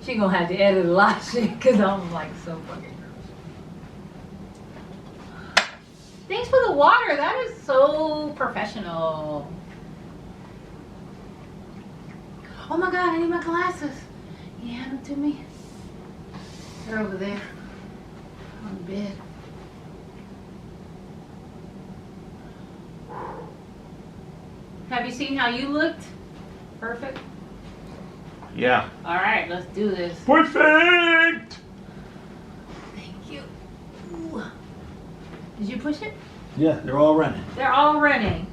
She gonna have to edit a lot of shit because I'm like so fucking nervous. Thanks for the water. That is so professional. Oh my god, I need my glasses. Can you hand them to me? They're over there on the bed. Have you seen how you looked? Perfect. Yeah. All right, let's do this. Perfect! Thank you. Ooh. Did you push it? Yeah, they're all running. They're all running.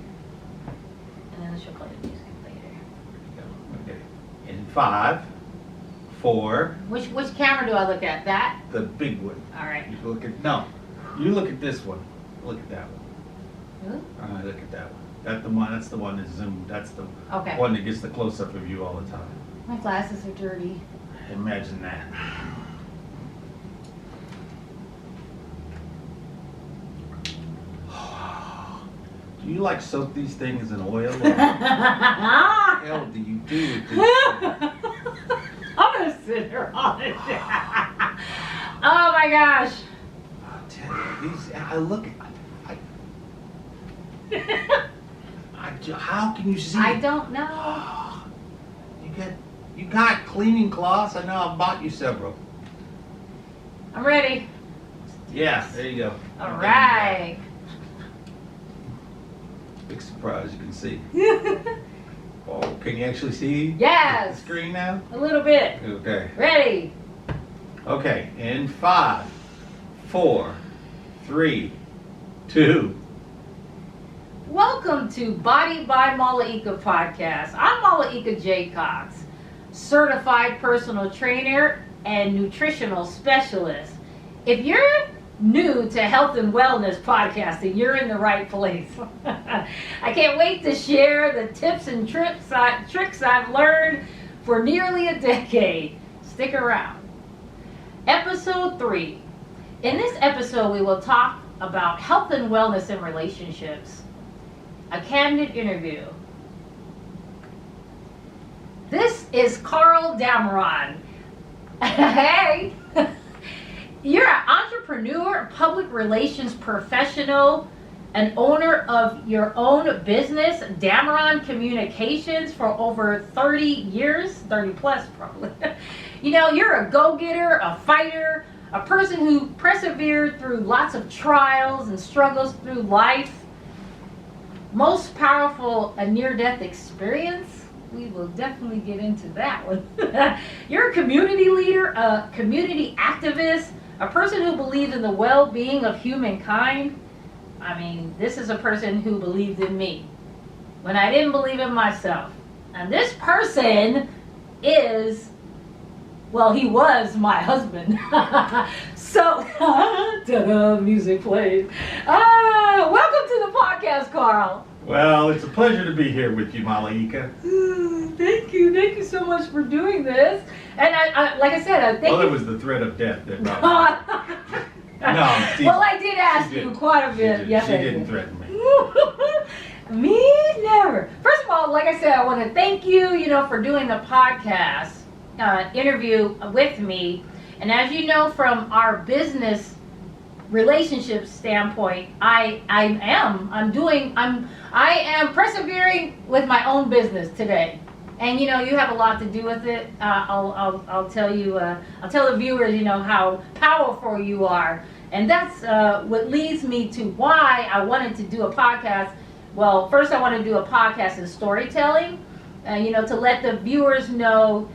And then she'll play the music later. Okay. In 5, 4. Which camera do I look at? That? The big one. All right. You look at you look at this one. Look at that one. Ooh. All right, look at that one. That's the one that's zoomed. That's the Okay. one that gets the close-up of you all the time. My glasses are dirty. Imagine that. Do you like soak these things in oil? Or what the hell do you do with these things? I'm gonna sit here on it. Oh my gosh. I'll tell you, I look at. How can you see? I don't know. You got cleaning cloths? I know I bought you several. I'm ready. Yeah, there you go. All right. Big surprise, you can see. Oh, can you actually see Yes. the screen now? A little bit. Okay. Ready. Okay, in 5, 4, 3, 2. Welcome to Body by Malaika podcast. I'm Malaika Jacocks, certified personal trainer and nutritional specialist. If you're new to health and wellness podcasting, you're in the right place. I can't wait to share the tips and tricks I've learned for nearly a decade. Stick around. Episode 3. In this episode, we will talk about health and wellness in relationships. A candid interview. This is Carl Dameron. Hey! You're an entrepreneur, public relations professional, an owner of your own business, Dameron Communications, for over 30 years, 30 plus probably. You know, you're a go-getter, a fighter, a person who persevered through lots of trials and struggles through life. Most powerful, a near-death experience. We will definitely get into that one. You're a community leader, a community activist, a person who believes in the well-being of humankind. I mean, this is a person who believed in me when I didn't believe in myself. And this person is, well, he was my husband. So, ta-da, music plays. Welcome to the podcast, Carl. Well, it's a pleasure to be here with you, Malaika. Thank you so much for doing this. And I like I said, I think. Well, it was the threat of death that brought me. No, well, I did ask you quite a bit. Yes, she I didn't did. threaten me. Me never. First of all, like I said, I want to thank you, for doing the podcast interview with me. And as you know, from our business relationship standpoint, I am persevering with my own business today. And you have a lot to do with it. I'll tell you. I'll tell the viewers, how powerful you are, and that's what leads me to why I wanted to do a podcast. Well, first I want to do a podcast in storytelling, to let the viewers know,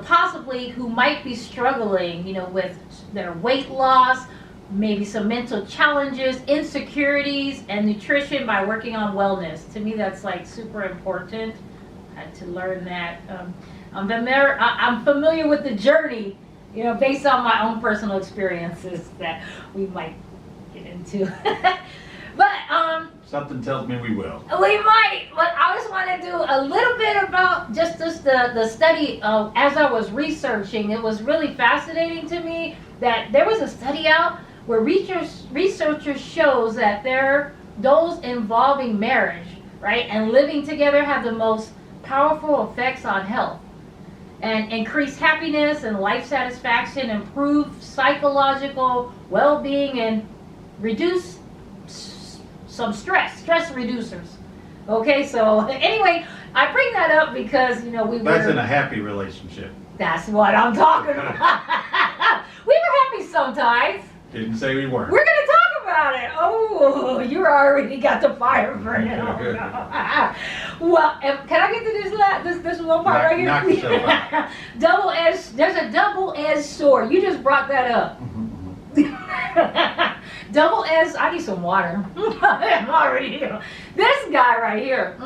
possibly who might be struggling, with their weight loss, maybe some mental challenges, insecurities, and nutrition by working on wellness. To me, that's like super important. I had to learn that. I'm familiar with the journey, based on my own personal experiences that we might get into. But something tells me we will. We might. But I just want to do a little bit about just the study. As I was researching, it was really fascinating to me that there was a study out where researchers shows that those involving marriage, right, and living together have the most powerful effects on health. and increase happiness and life satisfaction, improve psychological well-being, and reduce some stress reducers. Okay, so anyway, I bring that up because, you know, That's in a happy relationship. That's what I'm talking about. We were happy sometimes. Didn't say we weren't. We're gonna talk about it. Oh, you already got the fire burning. Oh, no. Well, can I get to this one part right here? Knock yourself out. Double-edged. There's a double-edged sword. You just brought that up. Double-edged. I need some water. I'm already here. This guy right here.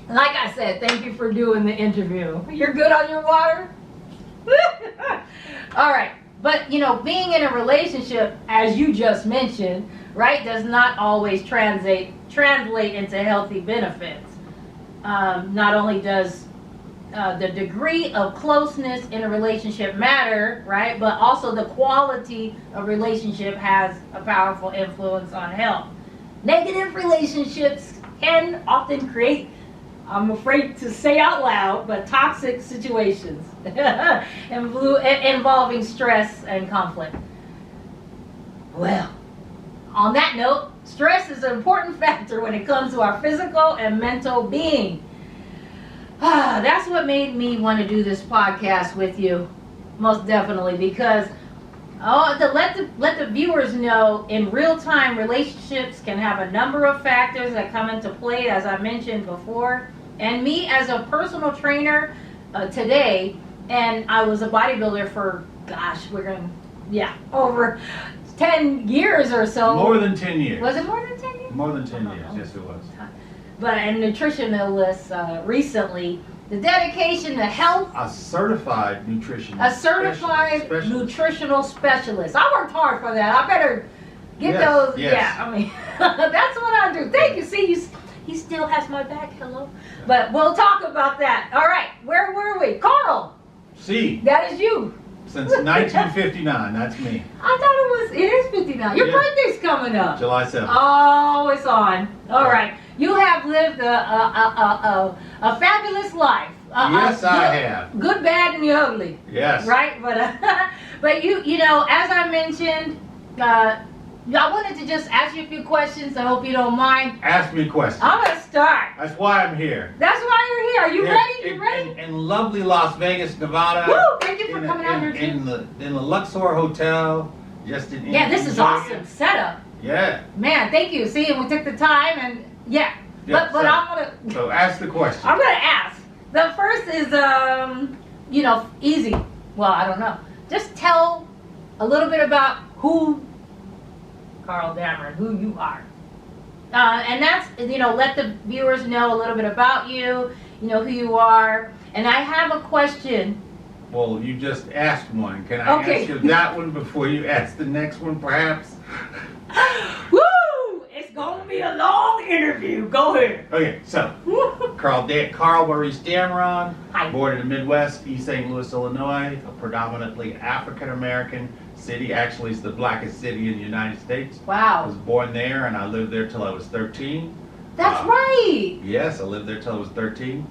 Like I said, thank you for doing the interview. You're good on your water? All right. But, you know, being in a relationship, as you just mentioned, right, does not always translate into healthy benefits. Not only does the degree of closeness in a relationship matter, right, but also the quality of relationship has a powerful influence on health. Negative relationships can often create, I'm afraid to say out loud, but toxic situations involving stress and conflict. Well, on that note, stress is an important factor when it comes to our physical and mental being. That's what made me want to do this podcast with you, most definitely, because to let the viewers know, in real time, relationships can have a number of factors that come into play, as I mentioned before. And me as a personal trainer today, and I was a bodybuilder for, over 10 years or so. More than 10 years. Was it more than 10 years? More than 10 years, yes it was. But a nutritionalist recently, the dedication to health. A certified nutrition. A certified nutritional specialist. I worked hard for that. I better get those. Yes. Yeah, I mean, that's what I do. Thank you. See, he still has my back. Hello. But we'll talk about that. All right. Where were we? Carl. See. That is you. Since 1959, that's me. I thought it is 59. Your birthday's coming up. July 7th. Oh, it's on. All right. You have lived a fabulous life. Yes, I have. Good, bad, and the ugly. Yes. Right? But you know, as I mentioned, I wanted to just ask you a few questions. I hope you don't mind. Ask me questions. I'm going to start. That's why I'm here. That's why you're here. Are you ready? You ready? In lovely Las Vegas, Nevada. Woo! Thank you for coming out here, too. In the Luxor Hotel. Just in Yeah, this is awesome setup. Yeah. Man, thank you. See, and we took the time, and yeah. But I'm gonna. So ask the question. I'm gonna ask. The first is easy. Well, I don't know. Just tell a little bit about Carl Dameron, who you are. And that's, let the viewers know a little bit about you, who you are. And I have a question. Well, you just asked one. Can I ask you that one before you ask the next one, perhaps? Woo! It's going to be a long interview. Go ahead. Okay, so, Carl Maurice Dameron, born in the Midwest, East St. Louis, Illinois, a predominantly African-American city. Actually, it's the blackest city in the United States. Wow. I was born there, and I lived there till I was 13. That's right. Yes, I lived there till I was 13.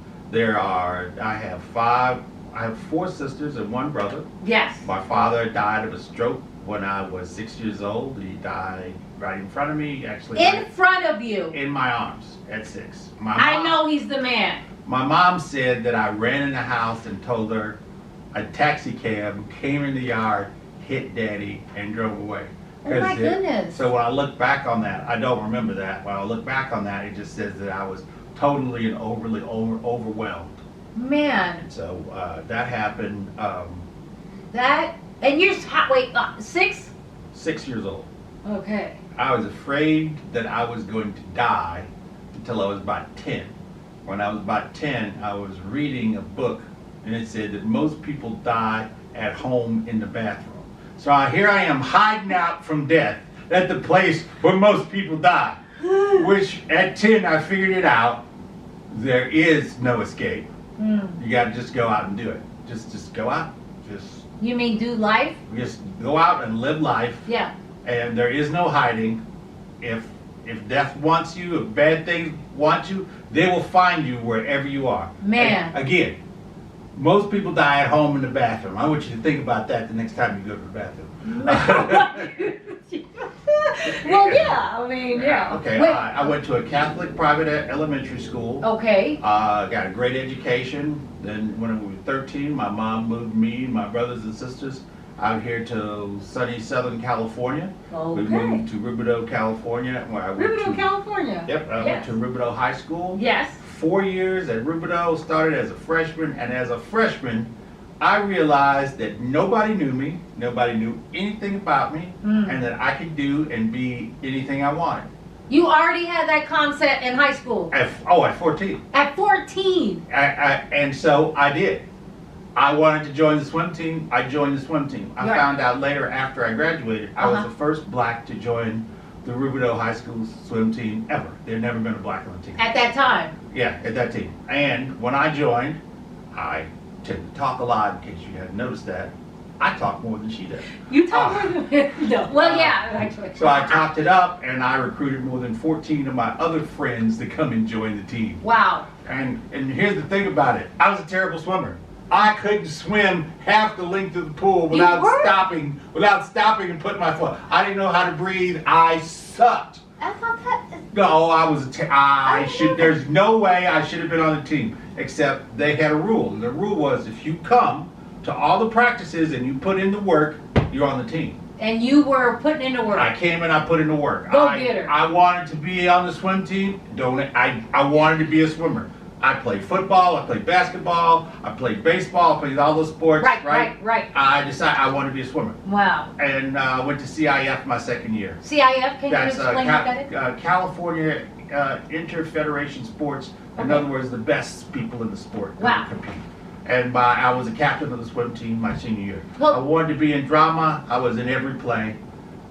I have 4 sisters and 1 brother. Yes. My father died of a stroke when I was 6 years old. He died right in front of me, actually. In front of you? In my arms at 6. I know he's the man. My mom said that I ran in the house and told her a taxi cab came in the yard, hit Daddy, and drove away. Oh my goodness. So when I look back on that, I don't remember that. When I look back on that, it just says that I was totally and overly overwhelmed. Man. So that happened. And you're 6? 6 years old. Okay. I was afraid that I was going to die until I was about 10. When I was about 10, I was reading a book, and it said that most people die at home in the bathroom. So here I am hiding out from death at the place where most people die. Which at 10 I figured it out. There is no escape. You got to just go out and do it. Just go out. You mean do life? Just go out and live life. Yeah. And there is no hiding. If death wants you, if bad things want you, they will find you wherever you are. Man. Again, Most people die at home in the bathroom. I want you to think about that the next time you go to the bathroom. Well, yeah, I mean, yeah. Okay, Wait, I went to a Catholic private elementary school. okay. Got a great education. Then when we were 13, my mom moved me and my brothers and sisters out here to sunny Southern California. Okay. We moved to Rubidoux, California, where I went Rubidoux, to. California. Yep, I went to Rubidoux High School. Yes. 4 years at Rubidoux, started as a freshman, and as a freshman, I realized that nobody knew me, nobody knew anything about me, and that I could do and be anything I wanted. You already had that concept in high school. At 14. At 14. And so I did. I wanted to join the swim team. I joined the swim team. I Right. found out later after I graduated, I was the first black to join the Rubidoux High School swim team ever. There had never been a black on the team. At that time. Yeah, at that team. And when I joined, I tend to talk a lot, in case you hadn't noticed that. I talk more than she does. You talk more than no. Well, yeah, actually. So I talked it up, and I recruited more than 14 of my other friends to come and join the team. Wow. And here's the thing about it. I was a terrible swimmer. I couldn't swim half the length of the pool without stopping and putting my foot. I didn't know how to breathe. I sucked. I thought that. No, I was there's no way I should have been on the team, except they had a rule. And the rule was if you come to all the practices and you put in the work, you're on the team. And you were putting in the work. I came and I put in the work. Go getter. I wanted to be on the swim team. I wanted to be a swimmer. I played football, I played basketball, I played baseball, I played all those sports. Right. I decided I wanted to be a swimmer. Wow. And went to CIF my second year. CIF, can you That's explain what that is? California Interfederation Sports. In Okay. other words, the best people in the sport that Wow. compete. And I was a captain of the swim team my senior year. Well- I wanted to be in drama. I was in every play.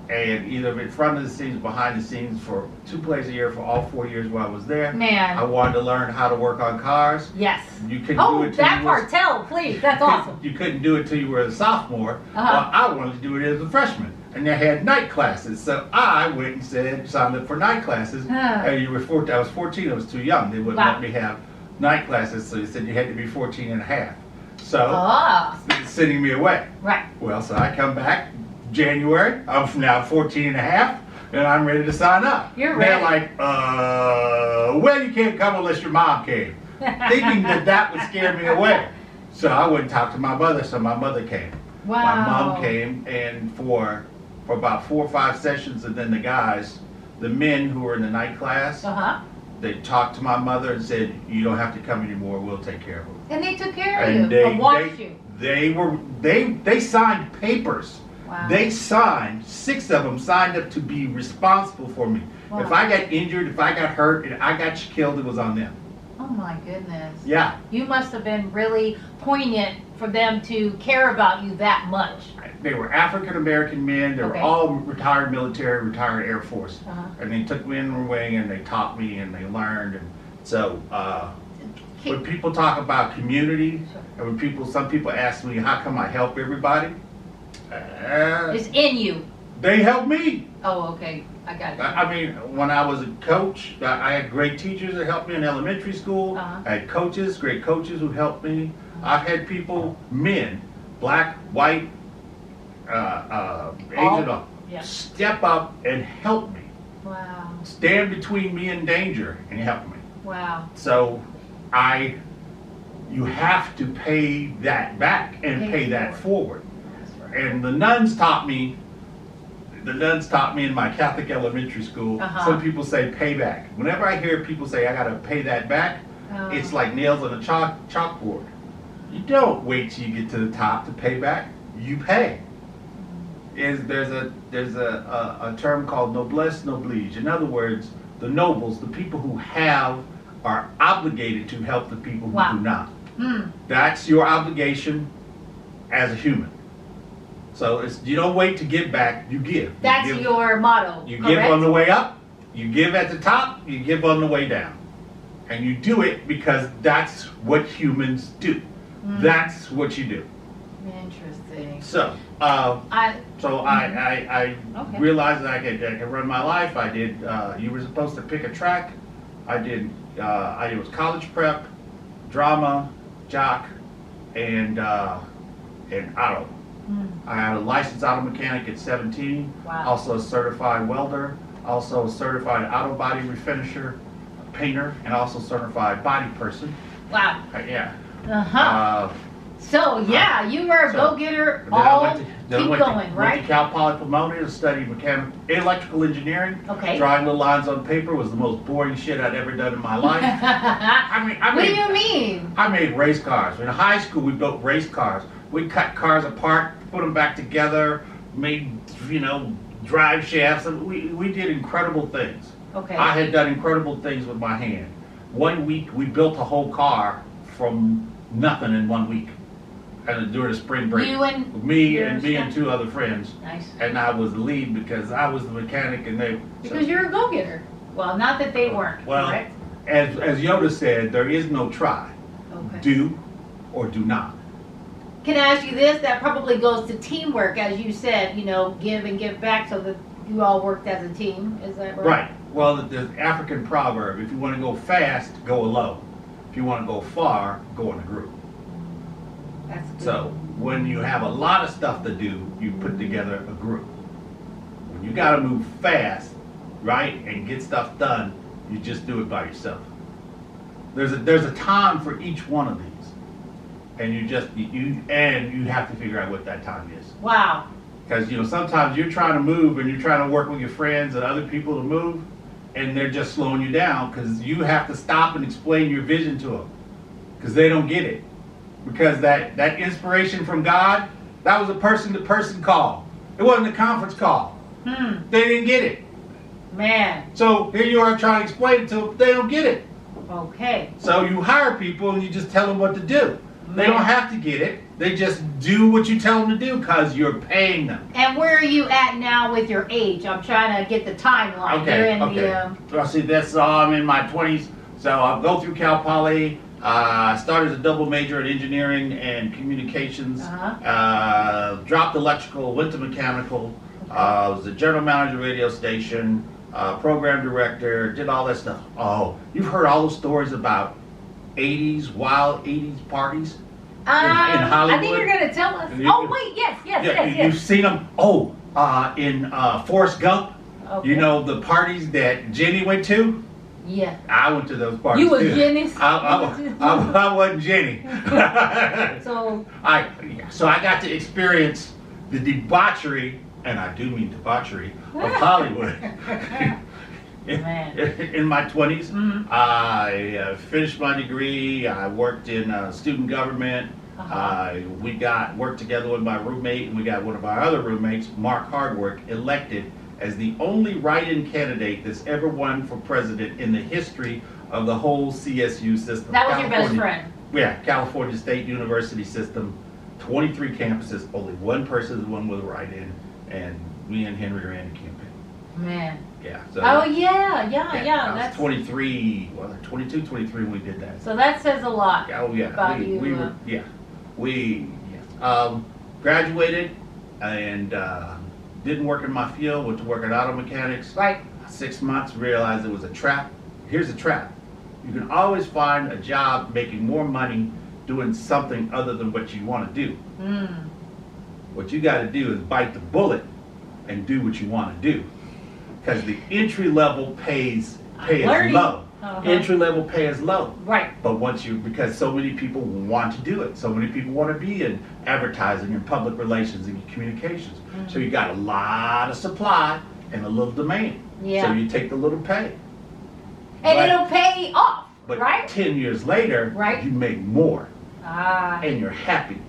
And either in front of the scenes, behind the scenes for 2 plays a year for all 4 years while I was there. Man. I wanted to learn how to work on cars. Yes. You couldn't Oh, do it till that you part, was, tell, please. That's awesome. You couldn't do it till you were a sophomore. Uh-huh. Well, I wanted to do it as a freshman. And they had night classes. So I went and signed up for night classes. Huh. And you were 14, I was 14, I was too young. They wouldn't Wow. let me have night classes, so they said you had to be 14 and a half. So, Ah, sending me away. right. Well, so I come back January, I'm now 14 and a half, and I'm ready to sign up. You're They're ready. like, well, you can't come unless your mom came. Thinking that would scare me away. So I went and talked to my mother, so my mother came. Wow. My mom came, and for about 4 or 5 sessions, and then the guys, the men who were in the night class, Uh-huh. they talked to my mother and said, you don't have to come anymore, we'll take care of them. And they took care of And you, or watched you. they signed papers. Wow. They signed, 6 of them signed up to be responsible for me. Wow. If I got injured, if I got hurt, and I got killed, it was on them. Oh my goodness. Yeah. You must have been really poignant for them to care about you that much. They were African American men. They were Okay. all retired military, retired Air Force. Uh-huh. And they took me in the wing and they taught me and they learned. And so when people talk about community, and when some people ask me, how come I help everybody? It's in you. They help me. Oh, okay. I got it. I mean, when I was a coach, I had great teachers that helped me in elementary school. Uh-huh. I had coaches, great coaches who helped me. I've had people, men, black, white, Asian, Yeah. step up and help me. Wow. Stand between me and danger and help me. Wow. So you have to pay that back and Pay pay that forward. forward. That's right. And the nuns taught me in my Catholic elementary school. Uh-huh. Some people say payback. Whenever I hear people say I gotta pay that back, Oh. it's like nails on a chalkboard. You don't wait till you get to the top to pay back. You pay. There's a term called noblesse oblige. In other words, the nobles, the people who have, are obligated to help the people who Wow. do not. Hmm. That's your obligation as a human. So you don't wait to give back, you give. That's you give, your motto. You correct? give on the way up, you give at the top, you give on the way down. And you do it because that's what humans do. That's what you do. Interesting. So, I Okay. realized that I could run my life. I did. You were supposed to pick a track. I did. It was college prep, drama, jock, and auto. I had a licensed auto mechanic at 17. Wow. Also a certified welder. Also a certified auto body refinisher, painter, and also certified body person. Wow. Yeah. Uh-huh. So, yeah, you were a go-getter all, keep going, right? Went to Cal Poly Pomona to study electrical engineering. Okay. Drawing the lines on paper was the most boring shit I'd ever done in my life. What do you mean? I made race cars. In high school, we built race cars. We cut cars apart, put them back together, made, drive shafts. And we did incredible things. Okay. I had done incredible things with my hand. 1 week, we built a whole car from nothing in 1 week. And during the spring break, me and two other friends. Nice. And I was the lead because I was the mechanic and they. Because you're a go-getter. Well, not that they weren't. Well, correct? as Yoda said, there is no try. Okay. Do or do not. Can I ask you this? That probably goes to teamwork, as you said. Give and give back, so that you all worked as a team. Is that right? Right. Well, the African proverb: if you want to go fast, go alone. If you want to go far, go in a group. That's good. So when you have a lot of stuff to do, you put together a group. When you got to move fast, right, and get stuff done, you just do it by yourself. There's a time for each one of these, and you have to figure out what that time is. Wow. Because sometimes you're trying to move and you're trying to work with your friends and other people to move, and they're just slowing you down because you have to stop and explain your vision to them because they don't get it. Because that inspiration from God, that was a person-to-person call. It wasn't a conference call. They didn't get it. Man. So here you are trying to explain it to them, they don't get it. Okay. So you hire people and you just tell them what to do. Man. They don't have to get it. They just do what you tell them to do because you're paying them. And where are you at now with your age? I'm trying to get the timeline. Okay, You're in Well, see, I'm in my 20s, so I'll go through Cal Poly. Started as a double major in engineering and communications. Dropped electrical, went to mechanical. Was the general manager of a radio station, program director, did all that stuff. Oh, you've heard all those stories about wild 80s parties in Hollywood? I think you're going to tell us. Yes. You've seen them. In Forrest Gump. Okay. The parties that Jenny went to? Yeah. I went to those parties. You was too. Jenny's? I wasn't Jenny. So I got to experience the debauchery, and I do mean debauchery, of Hollywood. In my 20s. Mm-hmm. I finished my degree. I worked in student government. We worked together with my roommate, and we got one of our other roommates, Mark Hardwork, elected as the only write-in candidate that's ever won for president in the history of the whole CSU system. That was your best friend? Yeah, California State University system, 23 campuses, only one person is won with a write-in, and me and Henry ran the campaign. Man. Yeah. So, yeah. I was 22, 23 when we did that. So that says a lot. Oh yeah. About We graduated and didn't work in my field, went to work at auto mechanics. Right. 6 months, realized it was a trap. Here's a trap. You can always find a job making more money doing something other than what you want to do. What you got to do is bite the bullet and do what you want to do. Because the entry level pay is low. Entry level pay is low. Right. But because so many people want to do it. So many people want to be in advertising and public relations and communications. So you got a lot of supply and a little demand. Yeah. So you take the little pay. And it'll pay off, but right? 10 years later, right, you make more. And you're happy.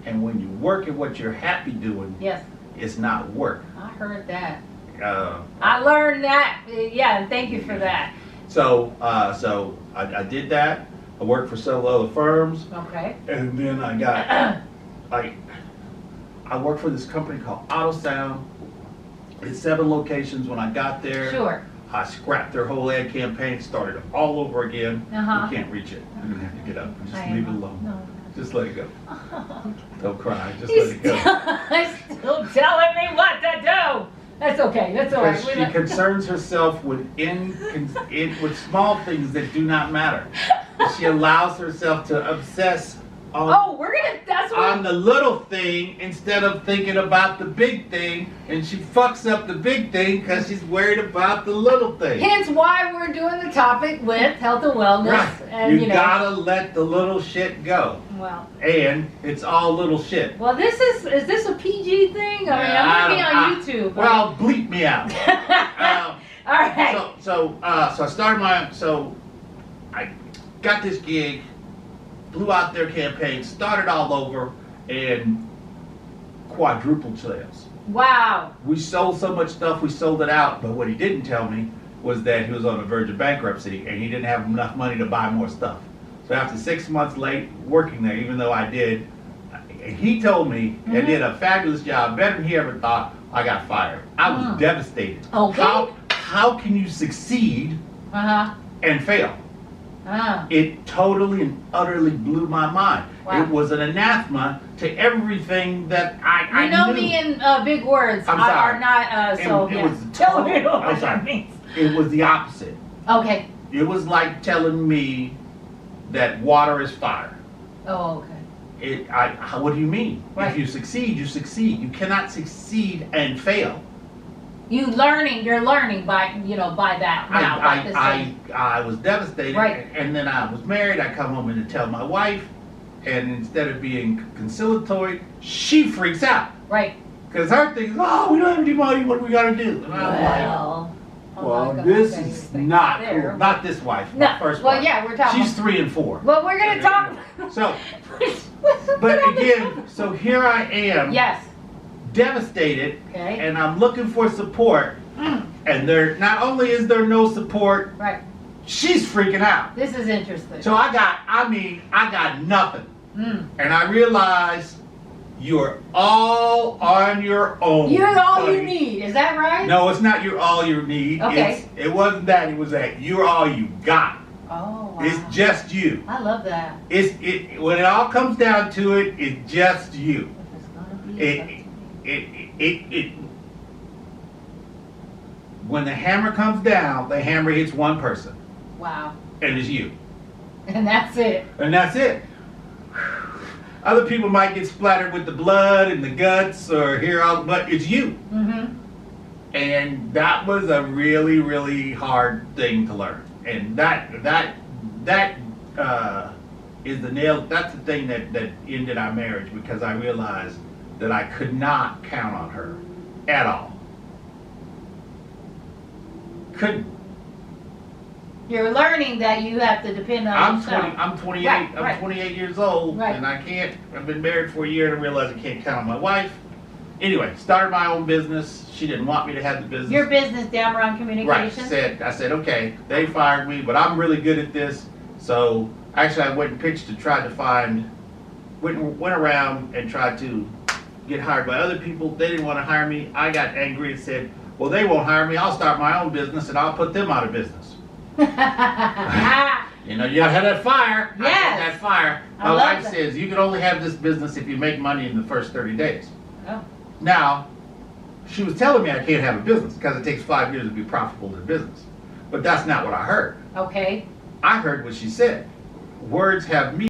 And when you work at what you're happy doing, yes, it's not work. I heard that. I learned that. Yeah, and thank you for that. So I did that. I worked for several other firms. Okay. And then I got, I worked for this company called AutoSound. It's 7 locations. When I got there, sure, I scrapped their whole ad campaign, started all over again. You can't reach it. You're going to have to get up and just leave it alone. No. Just let it go. Don't cry. Just let it go. Still telling me what to do. That's okay. That's all right. She concerns herself with small things that do not matter. She allows herself to obsess Oh, we're gonna. That's on what. the little thing instead of thinking about the big thing, and she fucks up the big thing because she's worried about the little thing. Hence why we're doing the topic with health and wellness, Right. and You gotta let the little shit go. Well, And it's all little shit. well, is this a PG thing? I mean, I'm gonna be on YouTube. Well, bleep me out. All right. So I started I got this gig, blew out their campaign, started all over, and quadrupled sales. Wow. We sold so much stuff, we sold it out, but what he didn't tell me was that he was on the verge of bankruptcy and he didn't have enough money to buy more stuff. So after 6 months late working there, even though I did, he told me I did a fabulous job, better than he ever thought. I got fired. I was devastated. Okay. How can you succeed and fail? It totally and utterly blew my mind. Wow. It was an anathema to everything that I You know knew. me in big words. I'm I sorry. are not. So It yeah. was Tell me total- what I'm that sorry. means. It was the opposite. Okay. It was like telling me that water is fire. Oh, okay. What do you mean? Right. If you succeed, you succeed. You cannot succeed and fail. You're learning by that now. by this thing. I was devastated, Right. and then I was married. I come home and tell my wife, and instead of being conciliatory, she freaks out Right. because her thing is, "Oh, we don't have any money. What are we gonna do?" And I'm Well. like, "Well, I'm not this gonna say is anything not there. cool. Not this wife. No. My first Well, wife. yeah, we're talking. She's 3 and 4. Well, we're gonna talk. So, but again, so here I am, Yes. devastated, Okay. and I'm looking for support. And there, not only is there no support, Right. she's freaking out. This is interesting. So I got nothing. Mm. And I realized you're all on your own. You're all buddy. you need. Is that right? No, it's not you're all you need. Okay. It wasn't that. It was that you're all you got. Oh, wow. It's just you. I love that. When it all comes down to it, it's just you. If it's gonna be It when the hammer comes down, the hammer hits one person, wow. and it's you. And that's it. And that's it. Other people might get splattered with the blood and the guts or but it's you. Mm-hmm. And that was a really, really hard thing to learn. And that is the nail. That's the thing that ended our marriage, because I realized that I could not count on her at all. Couldn't. You're learning that you have to depend on yourself. I'm 28. Right, I'm right. 28 years old, Right. and I've been married for a year, and I realized I can't count on my wife. Anyway, started my own business. She didn't want me to have the business. Your business, Dameron Right. Communications. I said, okay. They fired me, but I'm really good at this. So actually, I went and pitched to try to went around and tried to get hired by other people. They didn't want to hire me. I got angry and said, well, they won't hire me. I'll start my own business and I'll put them out of business. You had that fire. I Yes. had that fire. I My love wife that. says you can only have this business if you make money in the first 30 days. Oh. Now, she was telling me I can't have a business because it takes 5 years to be profitable in business. But that's not what I heard. Okay. I heard what she said. Words have meaning.